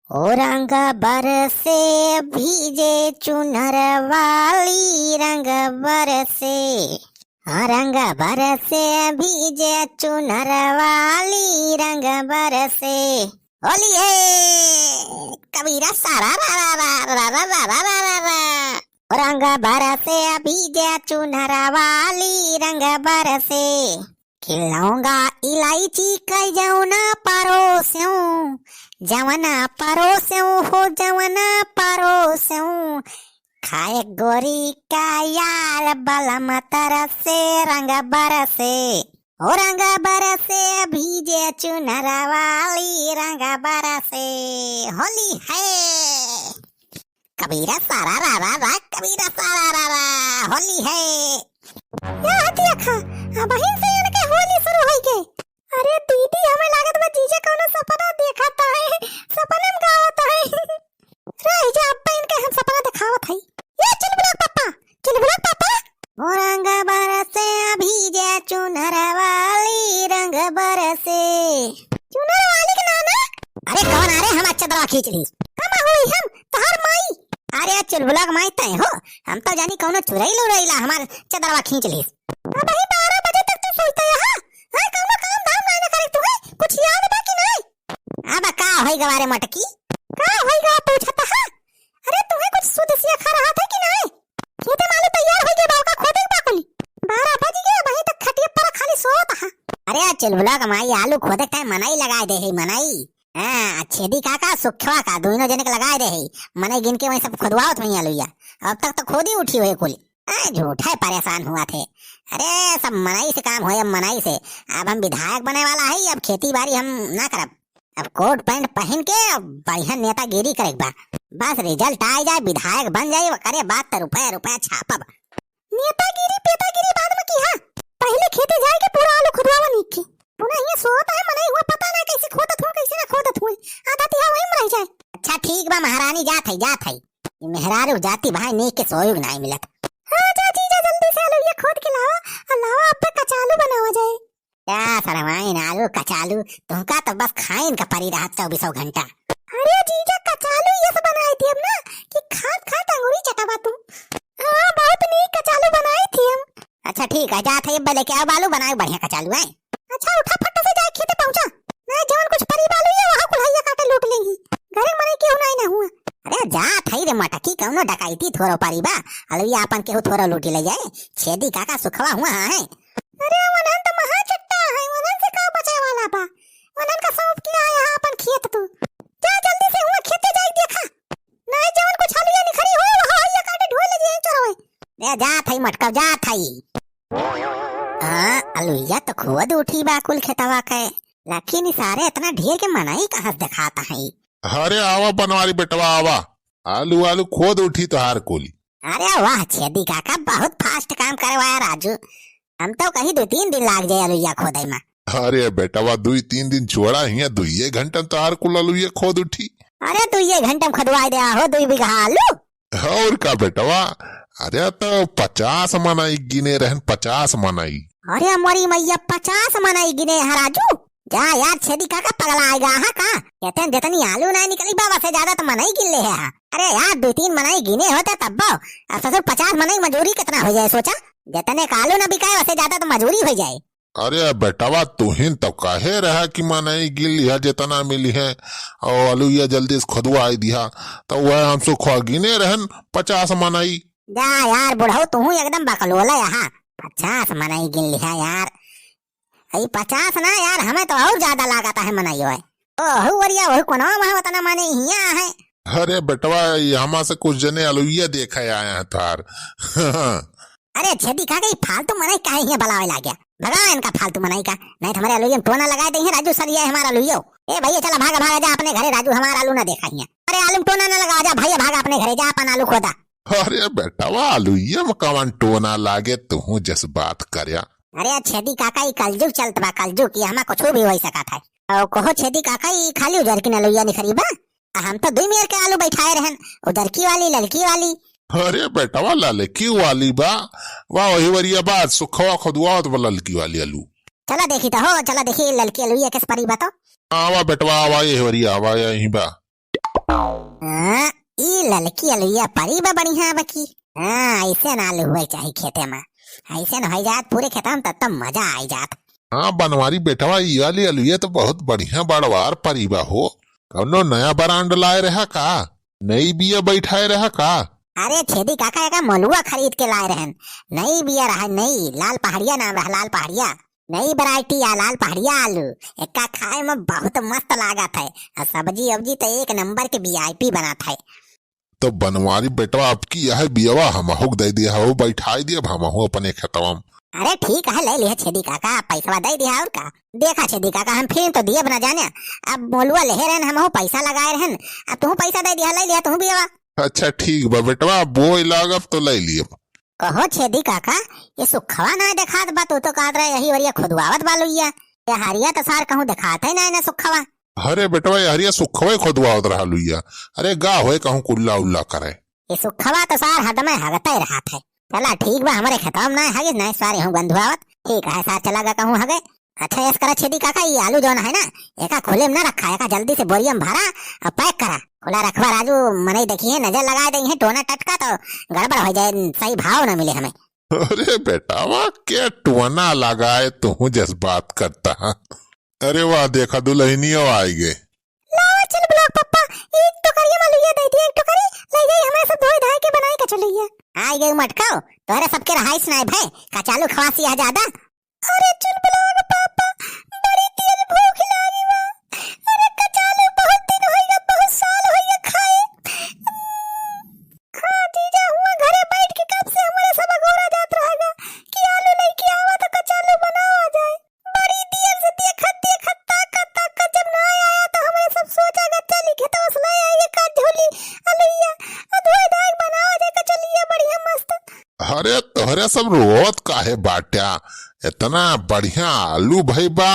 ओ रंग बरसे भीजे चुनर वाली रंग बरसे, रंग बरसे भीजे चुनर वाली रंग बरसे। होली है कबीरा सारा रा रा रा रा रा रा रा रा रा रा। रंग बरसे भीजे चुनर वाली रंग बरसे, खिलाऊंगा इलायची का जौना परोसूं, जवना परोसूं हो जवना परोसूं। खाए गोरी का यार बलम तरसे रंग बरसे, ओ रंग बरसे भीजे चुनर वाली रंग बरसे। होली है कबीरा सारा रा रा रा, कबीरा सारा रा रा। होली है बहिन से इनके होली शुरू होई के। अरे दीदी हमें लागत बा जीजा कौनो सपना देखता है, सपने में गावत है। रह जा अब इनके हम सपना दिखावत है। ये चल बुला पापा, चल बुला पापा। ओ रंग बरसे भीजे चुनर वाली रंग बरसे। चुनर वाली के नाना? अरे कौन आ रे हम अच्छा दवा खींच ली। हम हुई हम तहार माई। अरे चुलबुला के माई तय हो, हम तो जानी कौनो चुरैलो रैला हमार चदरवा खींच ली। अब ही 12 बजे तक तू सोचता है हां? हां कौनो काम धाम ना करे तू है, कुछ याद बा कि नहीं? अब का होई गवारे मटकी? का होई गा पूछता हां? अरे तुम्हें कुछ सुदसिया खा रहा था कि नहीं? खेते मालू तैयार हो गए बाव का खोदे बाकुल। 12 बज गए वहीं तक खटिया पर खाली सोता हां। अरे चुलबुला के माई आलू खोदे टाइम मनाई लगा दे है मनाई। हाँ छेदी काका सुखवा का दोनों जने के लगाए दे है मने गिन के वही सब खुदवावत हुई आलूया। अब तक तो खुद ही उठी हुई कुल। झूठा परेशान हुआ थे। अरे सब मनाई से काम हो, मनाई से। अब हम विधायक बने वाला है, अब खेती बाड़ी हम ना करब। अब कोट पैंट पहन के बढ़िया नेतागिरी करे बा, बस रिजल्ट आ जाए विधायक बन जाए करे बात तो रुपया रुपया छापब। नेतागिरी पेतागिरी बाद में की हां, पहले खेते जाए के पूरा आलू खुदवावा नीचे पुनः ये सोता है मनाई हुआ पता ना कैसे खोदत हो कैसे ना खोदत हुए आधा तिहा वहीं में रह जाए। अच्छा ठीक बा महारानी जात है मेहरारू जाती भाई नीक के सोयोग नहीं मिलत। हां चाची जा जल्दी से आलू ये खोद के लाओ, अलावा अब पे कचालू बनावा जाए। क्या सरवाइन आलू कचालू तुमका तो बस खाइन का परी रहा 24 घंटा। अरे जीजा कचालू ये सब बनाई थी हम ना कि खात खात अंगूरी चटावा तू। हां बहुत नीक कचालू बनाई थी हम। अच्छा ठीक है जात है बले के अब आलू बनाए बढ़िया कचालू है। अच्छा उठा फट से जाए खेते पहुंचा, नहीं जवन कुछ परी बालू ये वहां कुल्हाइया काटे लूट लेंगी, घरे मने क्यों नहीं ना हुआ। अरे जा थई रे मटकी कौनो डकाइती थोरो पारी बा, अलविया अपन केहू थोरो लूटी ले जाए। छेदी काका सुखवा हुआ है। अरे वनन तो महा चट्टा है, वनन से का बचे वाला बा, वनन का सौंप किया है यहां अपन खेत तू। जा जल्दी से हुआ खेते जाई देखा, नहीं जवन कुछ हलिया निखरी हो वहां हइया काटे ढोल ले जाए चोरवे। ए जा थई मटका जा थई। हाँ अलुइया तो खुद उठी बाकुल खेतवा के, लेकिन इसारे इतना ढेर के मनाई कहाँ से दिखाता है। अरे आवा बनवारी बेटवा आवा, आलू आलू खोद उठी तो हार कोली। अरे वाह छेदी काका बहुत फास्ट काम करवाया राजू, हम तो कहीं 2-3 दिन लाग जाए अलुइया खोदे में। अरे बेटवा 2-3 दिन छोड़ा ही 2 घंटा तो हार कुल अलुइया खोद उठी। अरे 2 घंटे में खुदवाई दे हो 2 बीघा आलू। और का बेटवा, अरे तो 50 मनाई गिने रहन 50 मनाई। अरे हमारी मैया 50 मनाई गिने है राजू। जा यार छेदी काका पगला आएगा हाँ का, कहते हैं जितनी आलू नहीं निकली बाबा से ज्यादा तो मनाई गिन ले है। अरे यार 2-3 मनाई गिने होते तब ससुर 50 मनाई मजूरी कितना हो जाए सोचा, जितने का आलू न बिकाए वैसे ज्यादा तो मजूरी हो जाए। अरे बेटवा तुहिन तो कहे रहा कि मनाई गिन लिया जितना मिली है और अलुइया जल्दी से खुदवा आई दिया तो वह हम सुख गिने रहन 50 मनाई। जा यार बुढ़ऊ तू एकदम बकलोला यहाँ 50 मनाई गिन लिया यार, 50 ना यार हमें तो और ज्यादा लागता है मनाई है। ओह वरिया वह कोना वहां उतना माने हिया है। अरे बेटवा यहाँ से कुछ जने अलुइया देखा आए हैं थार। अरे छेदी खा गई फालतू मनाई काहे हिया बलावे ला गया, भगा इनका फालतू मनाई का, नहीं तो हमारे अलुइया में टोना लगा दे राजू सर ये हमारा अलुइया। ए भैया चला भागा भागा जा अपने घरे राजू हमारा आलू ना देखा हिया। अरे आलू में टोना ना लगा जा भैया भागा अपने घरे जा अपन आलू खोदा। अरे बेटवा अलुइया में कवन टोना लागे तू जस बात करया। अरे छेदी काका ही कलजुग चलत बा कलजुग की हमा कुछ भी हो सका था। और कहो छेदी काका ही खाली उधर की अलुइया निखरी बा, हम तो 2 मेर के आलू बैठाए रहन, उधर की वाली लड़की वाली। अरे बेटवा ललकी वाली बा वाह वही वरिया बात सुखवा खुदवा तो ललकी वाली आलू। चला देखी तो हो, चला देखी लड़की अलुइया किस परी बताओ। आवा बेटवा आवा ये वरिया आवा यही बा। ई ललकी अलुइया परी बा बढ़िया बकी। ऐसे ना आलू हुए चाहिए खेते में, ऐसे न हो जात पूरे खेता में तब मजा आई जात। हाँ बनवारी बेटवा, ये वाली अलुइया तो बहुत बढ़िया बड़वार परिबा हो। कौनो नया ब्रांड लाए रहा का, नई बिया बैठाए रहा का? अरे छेदी काका एक मलुआ खरीद के लाए रहन, नई बिया रहा, नई लाल पहाड़िया नाम रहा, लाल पहाड़िया नई वैरायटी या लाल पहाड़िया आलू। एक खाए में बहुत मस्त लागत है, और सब्जी अब्जी तो एक नंबर के वीआईपी बनात है। तो बनवारी बेटवा आपकी यह बियावा हमहू दे दिया हो, बैठाई दिया हमहू अपने खेतवा में। अरे ठीक है ले लिया छेदी काका, पैसा दे दिया और का। देखा छेदी काका हम फिर तो दिए बना जाने, अब मोलुआ ले रहन हम पैसा लगाए रहन, अब तू पैसा दे दिया, ले लिया तू बियावा। अच्छा ठीक बा बेटवा, बोई लागब तो ले लियो। कहो छेदी काका ये सुखवा ना देखात बा, तो कहत रहे यही वरिया खुदवावत बालुइया, ये हरिया तो सार कहूं देखात है ना सुखवा। अरे बेटवा हरिया सुखवे खुदवावत रहा लुइया, अरे गा होए कहूं कुल्ला उल्ला करे। ये सुखवा तो सार हदमे हगते रहत है। चला ठीक बा, हमारे खेतम ना हगे नहीं सारे हूं गंधुआवत, ठीक है सार चला गा कहूं हगे। अच्छा यस करा छेदी काका, ये आलू जो है ना एका खुले में ना रखा, एका जल्दी से बोरिया में भरा और पैक करा, खुला रखवा राजू, मने देखिए नजर लगा देंगे टोना टटका तो गड़बड़ हो जाए, सही भाव न मिले हमें। अरे बेटावा क्या टुना लगाए तू जस बात करता है। अरे वाह देखा दुल्हनियों आई गए। लाओ चल ब्लॉक पप्पा, एक टोकरी में लुइया दे दिए, एक टोकरी ले गई हमें सब धोई धाई के बनाई का चलिए। आई गई मटकाओ तोरे सबके रहाइस ना भाई, कचालू खवासी है ज्यादा। अरे चल ब्लॉक पापा, बड़ी तेज भूख लागी बा, अरे कचालू बहुत दिन होई गया, बहुत साल होई गया खाए। खा जीजा हुआ घरे बैठ के कब से हमारे सब गोरा जात रहेगा कि आलू लेके आवा तो कचालू बनावा जाए। बड़ी देर से देखत ताकत जब ना आया तो हमारे सब सोचा गत्ता लिखे तो उसने आए का झोली अलुइया अधोए दाग बनावा जाए कचलिया बढ़िया मस्त। अरे तोहरे सब रोत काहे बाट्या, इतना बढ़िया आलू भाई बा,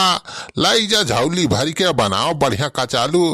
लाई जा झाउली भरी के बनाओ बढ़िया कचालू,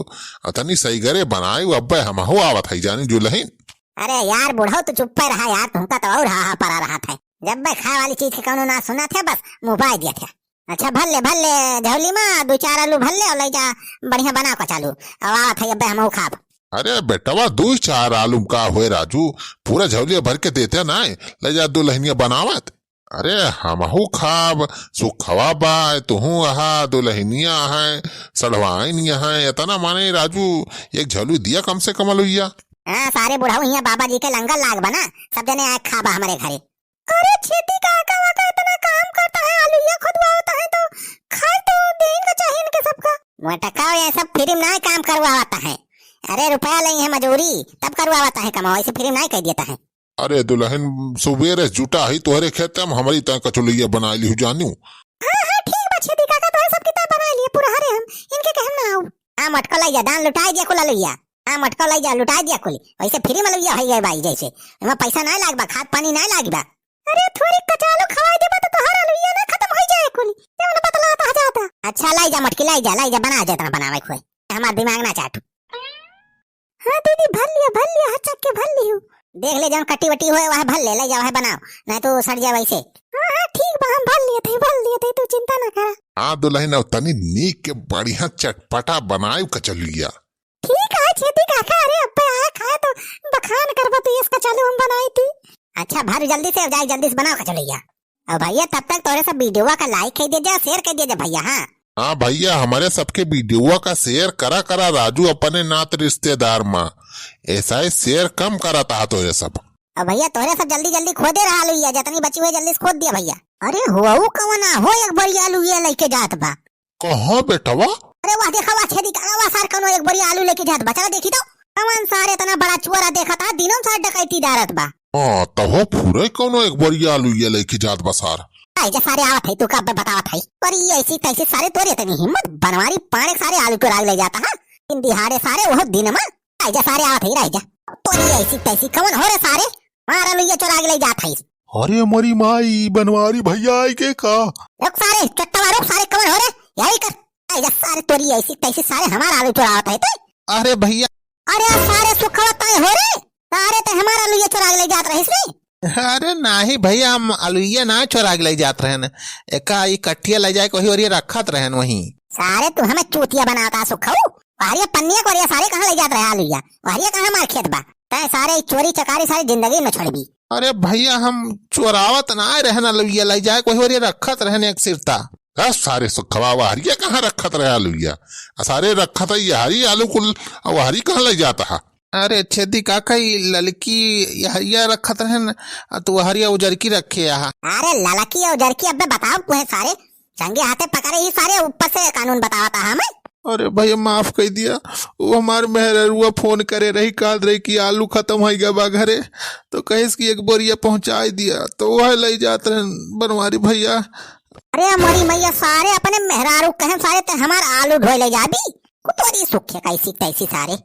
अतनी सही करे बनाई अब्बे हमहू आवत है जानी जुलहीन। अरे यार बुढ़ाओ तो चुप पे रहा यार, तुमका तो और हा परा रहा था, जब मैं खाए वाली चीज के कौनो ना सुना थे बस मुंह बाय दिया था। अच्छा भले भले झोली में दो चार आलू भले और ले जा बढ़िया बना कचालू, अब आवत है अब्बे हमहू खाब। अरे बेटवा दो चार आलू का हुए राजू, पूरा झौलिया भर के देते ना, ले जा दुल्हनिया बनावत। अरे हमहू खाब, सुखवा बा, तुहू आहा, दुल्हनिया है, सड़वाइनिया है, इतना माने राजू एक झोलू दिया कम से कम लुइया। हाँ सारे बुढ़ाऊ यहाँ बाबा जी के लंगर लाग बना, सब जने आए खाबा हमारे घरे। अरे छेती काका वाका इतना काम करता है, आलूया खुदवाता है तो खाए तो देंगे चाहिए इनके सबका। मोटका ये सब फ्री में ना काम करवाता है, अरे रुपया नहीं है मजूरी तब करवाता है, कमाओ ऐसे फ्री में नहीं कह देता है। अरे दुल्हन सुबेरे जुटा ही तोहरे खेते में हमारी तय कचौलिया बना ली जानू। हाँ ठीक बा छेदी काका, तो सब किताब बना लिए पूरा हरे हम इनके कहम ना आओ। आ मटका लाई जा, दान लुटाई दिया कुला लइया, आ मटका लाई जा लुटाई दिया कुली, वैसे फ्री में लइया हो गए भाई, जैसे एमा पैसा ना लागबा, खाद पानी ना लागबा। अरे थोड़ी कचालू खवाई देबा तो तोहरा लइया ना खत्म हो जाए कुली, जेवन बतला आ जाता। अच्छा लाई जा मटकी लाई जा बना जितना बनावे खोए, हमार दिमाग ना चाटू। हाँ दीदी भर लिया हचक के भर लियो, देख ले जब कटी वटी हुए वह भर ले जाओ है बनाओ, नहीं तो सड़ जाए वैसे। हाँ ठीक बा हम भर लिए थे तू चिंता ना कर। हाँ दुल्हन अब तनी नीक के बढ़िया चटपटा बनाए कचौलिया। ठीक है छेदी काका, अरे अब्बे आया खाए तो बखान करबा तो इसका चालू हम बनाई थी। अच्छा भर जल्दी से जाए, जल्दी से बनाओ कचौलिया। अब भैया तब तक तोरे सब वीडियो का लाइक कर दीजिए, शेयर कर दीजिए भैया। हाँ भैया हमारे सबके वीडियो का शेयर करा राजू अपने नात रिश्तेदार माँ, ऐसा ही शेयर कम करा था तो ये सब। अब भैया तोरे सब जल्दी जल्दी खोदे रहा लुइया, जितनी बची हुई जल्दी से खोद दिया भैया। अरे हुआ कवना हो एक बढ़िया आलू ये लेके जात बा। कहाँ बेटवा? अरे वाह देखा वाह छेदी का वाह सार कनो एक बढ़िया आलू लेके जात बा, चला देखी तो कवन सारे इतना बड़ा चुरा देखा था, दिनों सार डकैती दारत बा। हाँ तहो पूरे कोनो एक बढ़िया आलू ये लेके जात बा सार। ऐसे सारे आवत है तू कब बतावत है, पर ये ऐसी तैसे सारे तोरे इतनी हिम्मत बनवारी पाने सारे आलू को राग ले जाता है, इन दिहाड़े सारे वह दिन में ऐसे सारे आवत है रह जा, तोरी ऐसी तैसी कवन हो रे सारे मारा लुइया चुरा ले जात है। अरे मरी माई बनवारी भैया आई के का? रुक सारे चट्टा रुक सारे कवन हो रे, यही कर ऐसे सारे तोरी ऐसी तैसी सारे हमारा आलू चुरावत है तो। अरे भैया, अरे सारे सुखवत हो रे, सारे तो हमारा लुइया चुरा ले जात रहिस रे। अरे नाही भैया, हम आलूया ना चोरा के ले जात रहन, एका ई कट्टिया ले जाए वही और ये रखत रहन वही। सारे तू हमें चूतिया बनाता सुखाऊ, वारिया पन्निया कोरिया सारे कहाँ ले जात रहे आलूया? वारिया कहाँ हमार खेत बा? तय सारे चोरी चकारी सारी जिंदगी में छोड़बी। अरे भैया हम चोरावत ना रहना लुइया ले जाए कोई और रखत रहने एक सिरता। सारे सुखवा वहरिया कहाँ रखत रहे आलूया? सारे रखत ये हरी आलू कुल वहरी कहाँ ले जाता है? अरे छेदी काका ललकी हरिया रखत रहन तो हरिया उजरकी रखे यहाँ। अरे ललकी और जरकी अब बताओ तुम्हें सारे चंगे हाथे पकड़े ही सारे ऊपर से कानून बतावता हमें। अरे भैया माफ कर दिया, वो हमार मेहरुआ फोन करे रही काल रही कि आलू खत्म हो गया बा घरे, तो कहिस कि एक बोरिया पहुंचा दिया तो वह ले जात रहे बनवारी भैया। अरे मोरी मैया सारे अपने मेहरारू कहे सारे ते हमार आलू ढोए ले जाबी कुतोरी सुखे कैसी तैसी सारे।